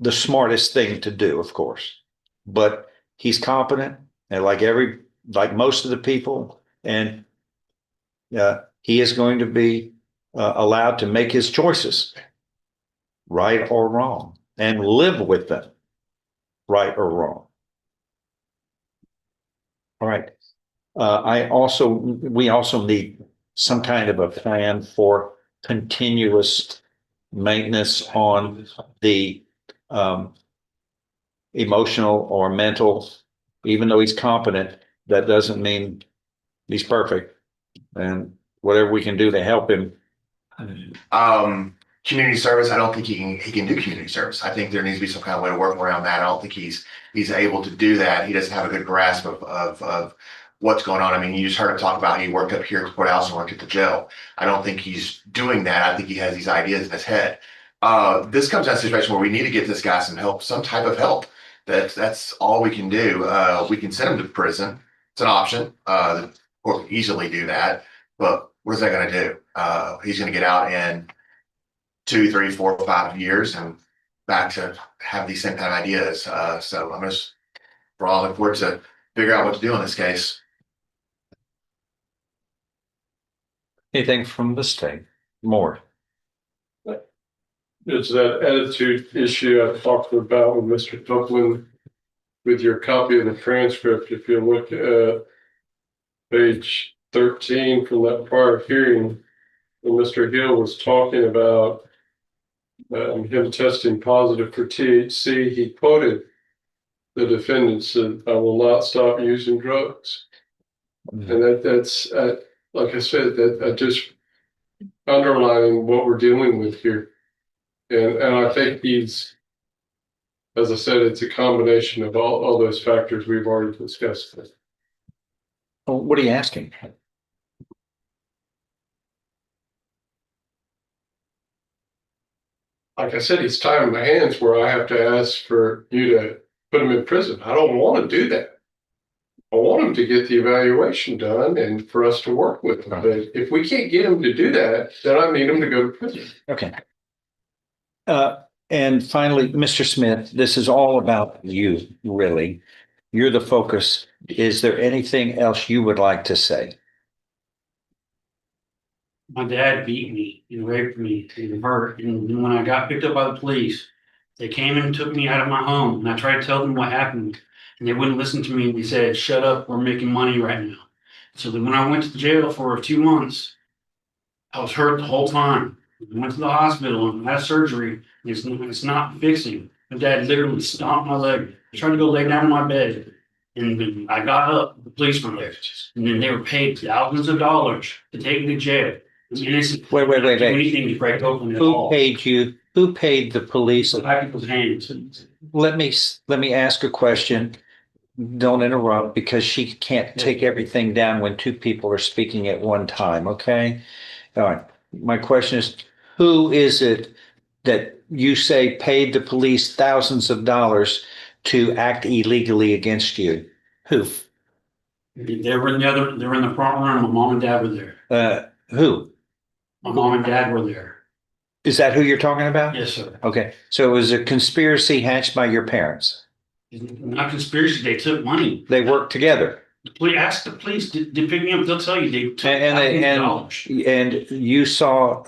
the smartest thing to do, of course, but he's competent and like most of the people, and he is going to be allowed to make his choices, right or wrong, and live with them, right or wrong. All right. We also need some kind of a plan for continuous maintenance on the emotional or mental. Even though he's competent, that doesn't mean he's perfect. And whatever we can do to help him. Community service, I don't think he can do community service. I think there needs to be some kind of way to work around that. I don't think he's able to do that. He doesn't have a good grasp of what's going on. I mean, you just heard him talk about he worked up here at the courthouse and worked at the jail. I don't think he's doing that. I think he has these ideas in his head. This comes out of a situation where we need to get this guy some help, some type of help. That's all we can do. We can send him to prison. It's an option. Or easily do that. But what is that going to do? He's going to get out in 2, 3, 4, 5 years and back to have these same kind of ideas. So I'm just we're all looking forward to figure out what to do in this case. Anything from the state? More. It's that attitude issue I talked about with Mr. Copeland with your copy of the transcript. If you look at page 13 from that prior hearing, when Mr. Hill was talking about him testing positive for THC, he quoted the defendant said, "I will not stop using drugs." Mm-hmm. And that's like I said, that just underlining what we're dealing with here. And I think he's, as I said, it's a combination of all those factors we've already discussed. Well, what are you asking? Like I said, he's tying my hands where I have to ask for you to put him in prison. I don't want to do that. I want him to get the evaluation done and for us to work with him. But if we can't get him to do that, then I need him to go to prison. Okay. And finally, Mr. Smith, this is all about you, really. You're the focus. Is there anything else you would like to say? My dad beat me and raped me and hurt. And when I got picked up by the police, they came and took me out of my home. And I tried to tell them what happened. And they wouldn't listen to me. They said, "Shut up, we're making money right now." So then when I went to the jail for 2 months, I was hurt the whole time. I went to the hospital and had surgery. It's not fixing. My dad literally stomped my leg. I tried to go lay down in my bed. And I got up, the police were there. And then they were paid thousands of dollars to take me to jail. Wait. Anything to break open at all. Who paid you? Who paid the police? By people's hands. Let me ask a question. Don't interrupt because she can't take everything down when two people are speaking at one time. Okay. All right. My question is, who is it that you say paid the police thousands of dollars to act illegally against you? Who? They were in the front room. My mom and dad were there. Who? My mom and dad were there. Is that who you're talking about? Yes, sir. Okay. So it was a conspiracy hatched by your parents. Not conspiracy. They took money. They worked together. Ask the police. They pick me up. They'll tell you they took dollars. And you saw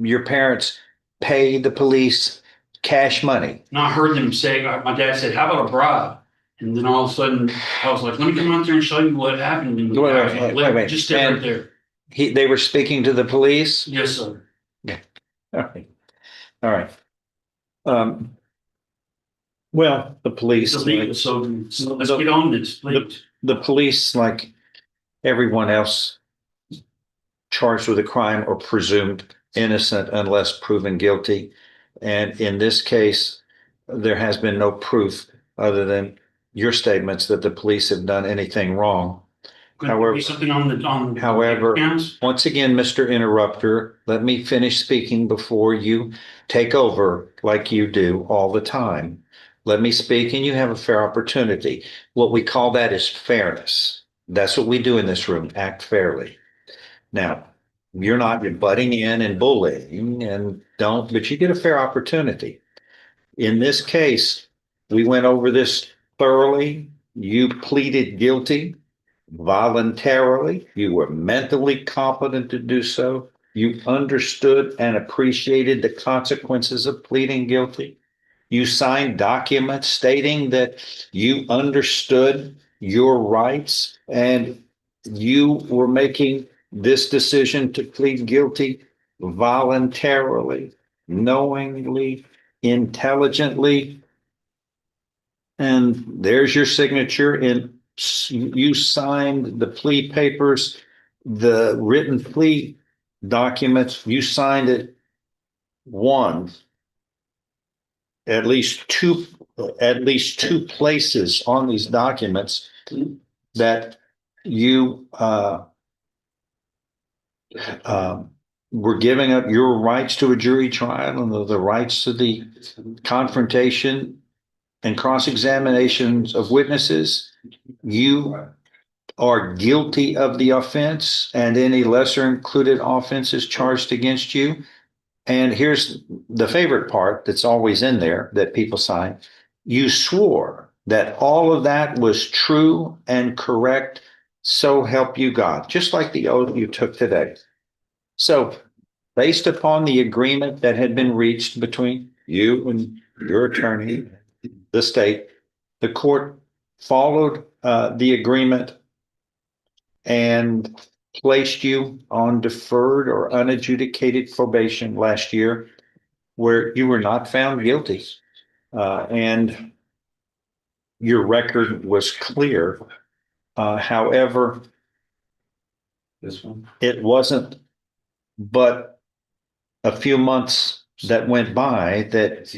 your parents pay the police cash money. And I heard them say, my dad said, "How about a bribe?" And then all of a sudden, I was like, "Let me come out there and show you what happened." And wait. Just stay right there. They were speaking to the police? Yes, sir. Yeah. All right. Well, the police. It's illegal, so let's get on this, please. The police, like everyone else charged with a crime, are presumed innocent unless proven guilty. And in this case, there has been no proof other than your statements that the police have done anything wrong. However, once again, Mr. Interrupter, let me finish speaking before you take over like you do all the time. Let me speak and you have a fair opportunity. What we call that is fairness. That's what we do in this room, act fairly. Now, you're butting in and bullying but you get a fair opportunity. In this case, we went over this thoroughly. You pleaded guilty voluntarily. You were mentally competent to do so. You understood and appreciated the consequences of pleading guilty. You signed documents stating that you understood your rights and you were making this decision to plead guilty voluntarily, knowingly, intelligently. And there's your signature, and you signed the plea papers, the written plea documents, you signed it once. At least two places on these documents that you were giving up your rights to a jury trial and the rights to the confrontation and cross-examinations of witnesses. You are guilty of the offense and any lesser included offenses charged against you. And here's the favorite part that's always in there that people sign. You swore that all of that was true and correct, so help you God, just like the oath you took today. So based upon the agreement that had been reached between you and your attorney, the state, the court followed the agreement and placed you on deferred or unadjudicated probation last year, where you were not found guilty. And your record was clear. However, it wasn't but a few months that went by that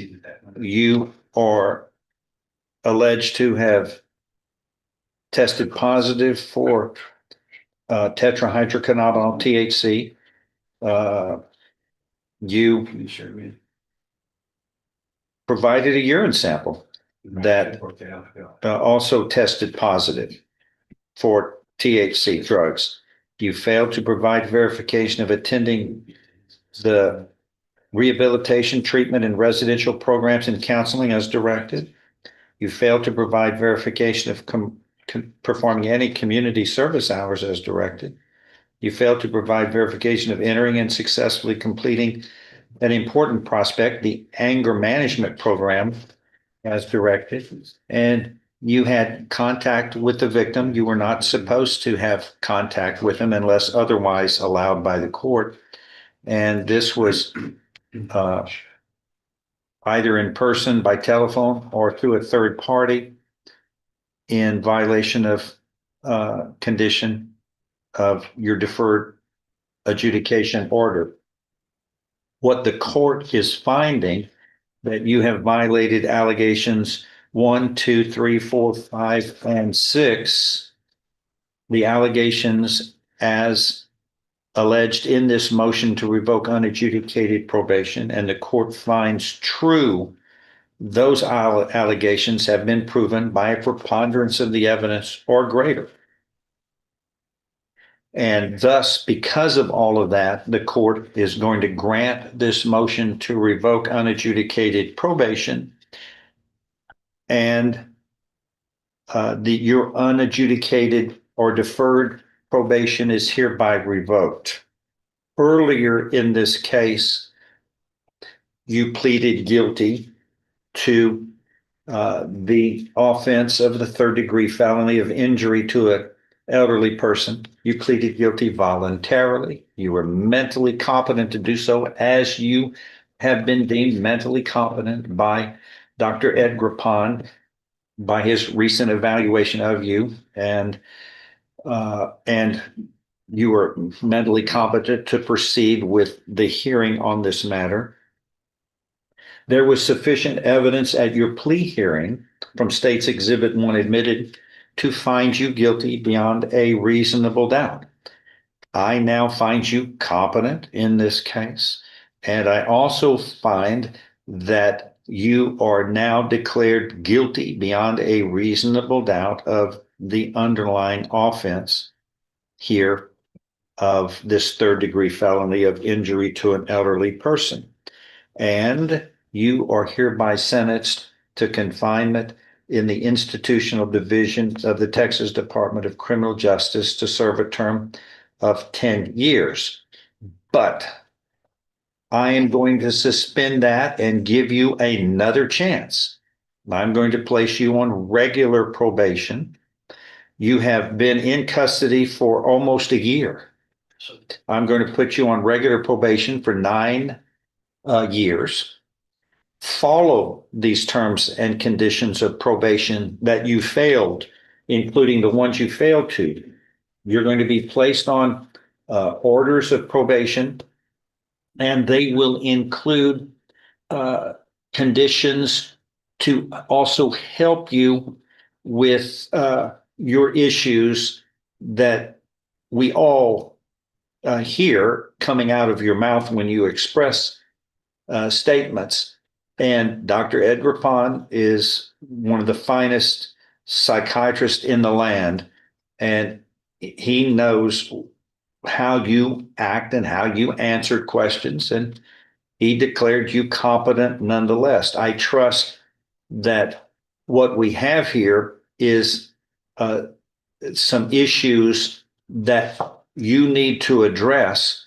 you are alleged to have tested positive for tetrahydrocannabinol THC. You provided a urine sample that also tested positive for THC drugs. You failed to provide verification of attending the rehabilitation, treatment, and residential programs and counseling as directed. You failed to provide verification of performing any community service hours as directed. You failed to provide verification of entering and successfully completing an important prospect, the anger management program as directed. And you had contact with the victim. You were not supposed to have contact with him unless otherwise allowed by the court. And this was either in person, by telephone, or through a third party in violation of condition of your deferred adjudication order. What the court is finding that you have violated allegations 1, 2, 3, 4, 5, and 6, the allegations as alleged in this motion to revoke unadjudicated probation, and the court finds true. Those allegations have been proven by a preponderance of the evidence or greater. And thus, because of all of that, the court is going to grant this motion to revoke unadjudicated probation, and your unadjudicated or deferred probation is hereby revoked. Earlier in this case, you pleaded guilty to the offense of the third-degree felony of injury to an elderly person. You pleaded guilty voluntarily. You were mentally competent to do so, as you have been deemed mentally competent by Dr. Ed Grapan, by his recent evaluation of you, and you were mentally competent to proceed with the hearing on this matter. There was sufficient evidence at your plea hearing from State's Exhibit 1 admitted to find you guilty beyond a reasonable doubt. I now find you competent in this case, and I also find that you are now declared guilty beyond a reasonable doubt of the underlying offense here of this third-degree felony of injury to an elderly person. And you are hereby sentenced to confinement in the institutional division of the Texas Department of Criminal Justice to serve a term of 10 years. But I am going to suspend that and give you another chance. I'm going to place you on regular probation. You have been in custody for almost a year. So, I'm going to put you on regular probation for 9 years. Follow these terms and conditions of probation that you failed, including the ones you failed to. You're going to be placed on orders of probation, and they will include conditions to also help you with your issues that we all hear coming out of your mouth when you express statements. And Dr. Ed Rapon is one of the finest psychiatrists in the land, and he knows how you act and how you answer questions, and he declared you competent nonetheless. I trust that what we have here is some issues that you need to address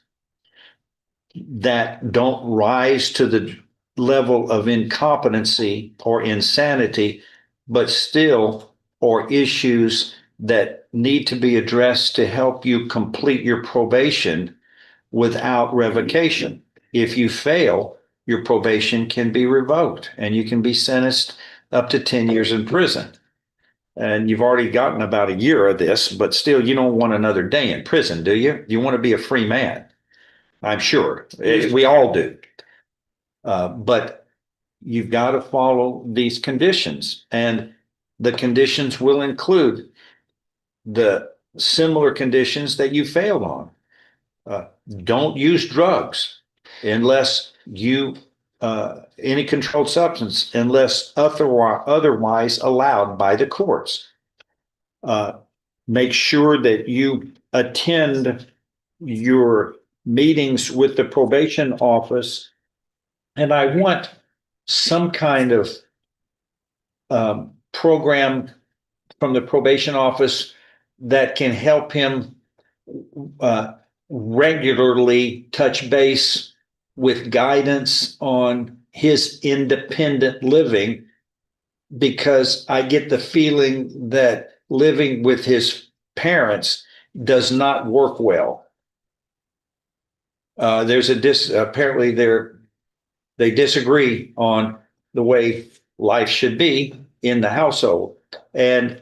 that don't rise to the level of incompetency or insanity, but still are issues that need to be addressed to help you complete your probation without revocation. If you fail, your probation can be revoked and you can be sentenced up to 10 years in prison. And you've already gotten about a year of this, but still you don't want another day in prison, do you? You want to be a free man. I'm sure we all do. But you've got to follow these conditions, and the conditions will include the similar conditions that you failed on. Don't use drugs unless you any controlled substance unless otherwise allowed by the courts. Make sure that you attend your meetings with the probation office, and I want some kind of program from the probation office that can help him regularly touch base with guidance on his independent living, because I get the feeling that living with his parents does not work well. Apparently they disagree on the way life should be in the household. And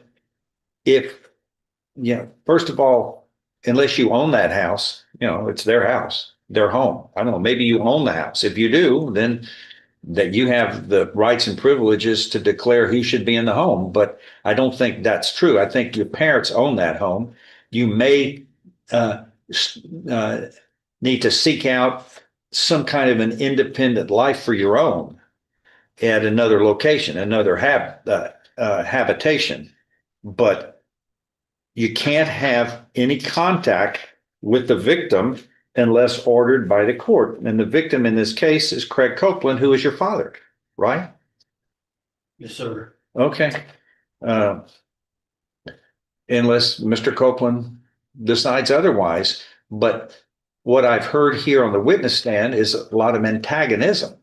first of all, unless you own that house, it's their house, their home. I don't know, maybe you own the house. If you do, then that you have the rights and privileges to declare who should be in the home. But I don't think that's true. I think your parents own that home. You may need to seek out some kind of an independent life for your own at another location, another habitation. But you can't have any contact with the victim unless ordered by the court. And the victim in this case is Craig Copeland, who is your father, right? yes, sir. Okay. Unless Mr. Copeland decides otherwise. But what I've heard here on the witness stand is a lot of antagonism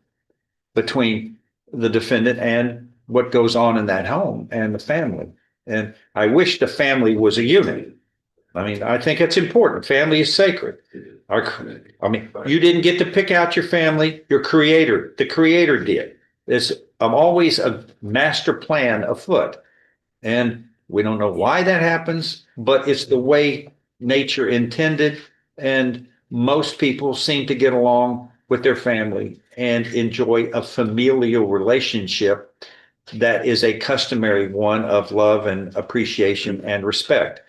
between the defendant and what goes on in that home and the family. And I wish the family was a unit. I mean, I think it's important. Family is sacred. You didn't get to pick out your family. The creator did. There's always a master plan afoot. And we don't know why that happens, but it's the way nature intended. And most people seem to get along with their family and enjoy a familial relationship that is a customary one of love and appreciation and respect.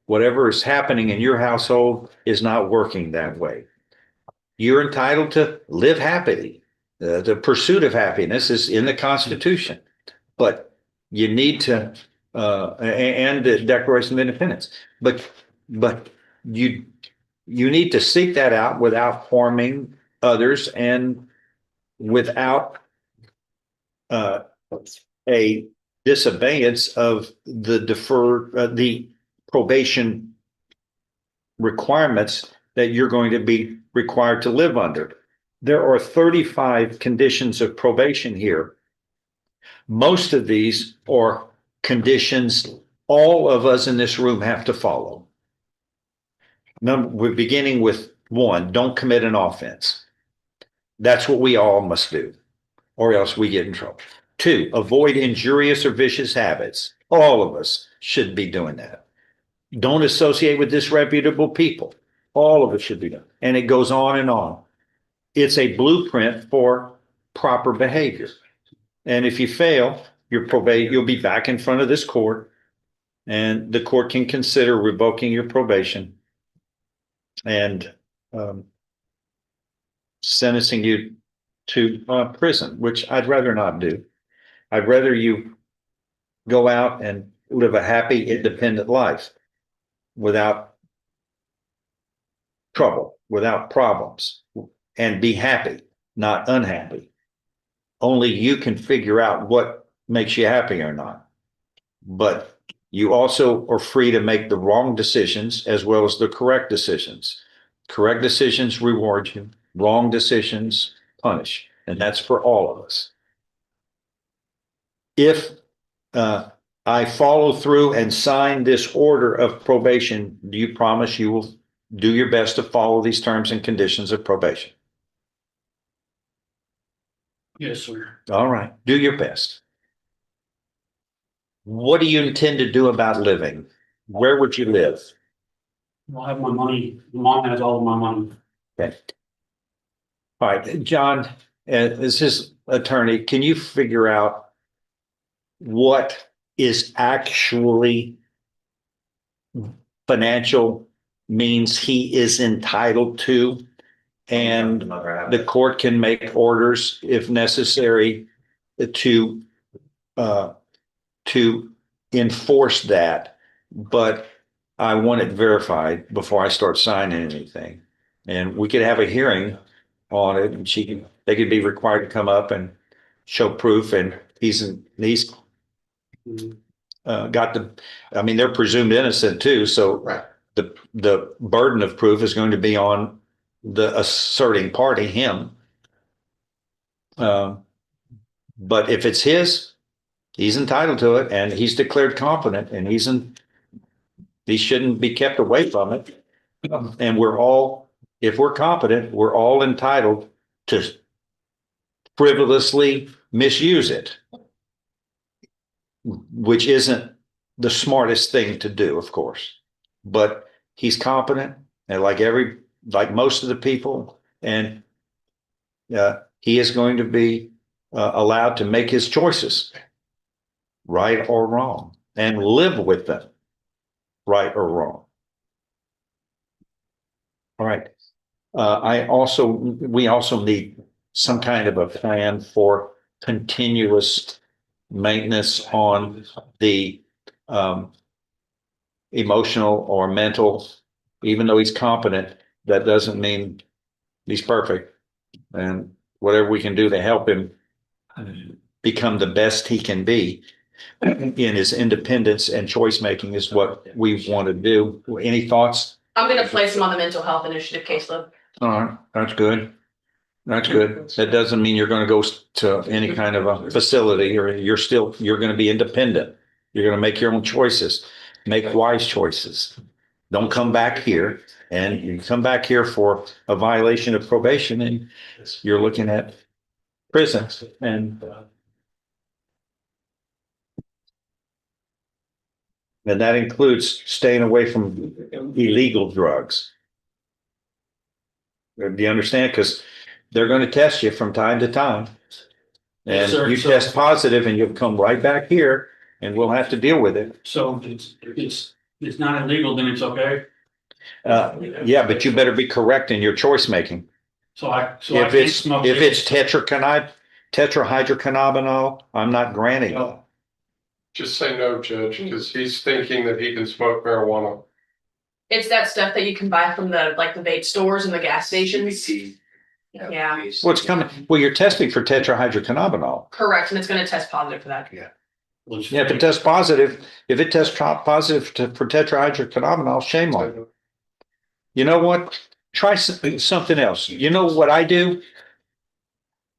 Whatever is happening in your household is not working that way. You're entitled to live happily. The pursuit of happiness is in the Constitution, but you need to, and the Declaration of Independence, but you need to seek that out without harming others and without a disobeyance of the the probation requirements that you're going to be required to live under. There are 35 conditions of probation here. Most of these are conditions all of us in this room have to follow. We're beginning with 1, don't commit an offense. That's what we all must do, or else we get in trouble. 2, avoid injurious or vicious habits. All of us should be doing that. Don't associate with disreputable people. All of us should be doing. And it goes on and on. It's a blueprint for proper behavior. And if you fail, you'll be back in front of this court, and the court can consider revoking your probation and sentencing you to prison, which I'd rather not do. I'd rather you go out and live a happy, independent life without trouble, without problems, and be happy, not unhappy. Only you can figure out what makes you happy or not. But you also are free to make the wrong decisions as well as the correct decisions. Correct decisions reward you, wrong decisions punish, and that's for all of us. If I follow through and sign this order of probation, do you promise you will do your best to follow these terms and conditions of probation? Yes, sir. All right, do your best. What do you intend to do about living? Where would you live? I'll have my money. Mom has all of my money. Okay. All right, John, as his attorney, can you figure out what is actually financial means he is entitled to? And the court can make orders if necessary to enforce that, but I want it verified before I start signing anything. And we could have a hearing on it, and they could be required to come up and show proof, and he's got the, I mean, they're presumed innocent too, so Right. the burden of proof is going to be on the asserting party, him. But if it's his, he's entitled to it, and he's declared competent, and he shouldn't be kept away from it. And if we're competent, we're all entitled to frivolously misuse it, which isn't the smartest thing to do, of course. But he's competent, and like most of the people, and he is going to be allowed to make his choices, right or wrong, and live with them, right or wrong. All right. We also need some kind of a plan for continuous maintenance on the emotional or mental. Even though he's competent, that doesn't mean he's perfect. And whatever we can do to help him become the best he can be in his independence and choice making is what we want to do. Any thoughts? I'm gonna place him on the mental health initiative caseload. All right, that's good. That's good. That doesn't mean you're going to go to any kind of a facility, or you're going to be independent. You're going to make your own choices, make wise choices. Don't come back here, and you come back here for a violation of probation, and you're looking at prison. And that includes staying away from illegal drugs. Do you understand? Because they're going to test you from time to time. And Sir, you test positive and you'll come right back here and we'll have to deal with it. So it's not illegal, then it's okay. Yeah, but you better be correct in your choice making. So I If can't it's smoke. tetrahydrocannabinol, I'm not granting it. Just say no, Judge, because he's thinking that he can smoke marijuana. It's that stuff that you can buy from the vape stores and the gas stations. Yeah, What's coming? Well, you're testing for tetrahydrocannabinol. correct. And it's gonna test positive for that. Yeah, if it tests positive for tetrahydrocannabinol, shame on you. You know what? Try something else. You know what I do?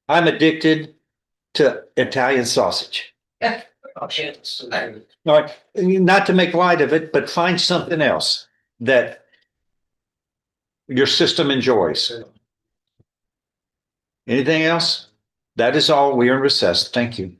I'm addicted to Italian sausage. All right, not to make light of it, but find something else that your system enjoys. Anything else? That is all. We are in recess. Thank you.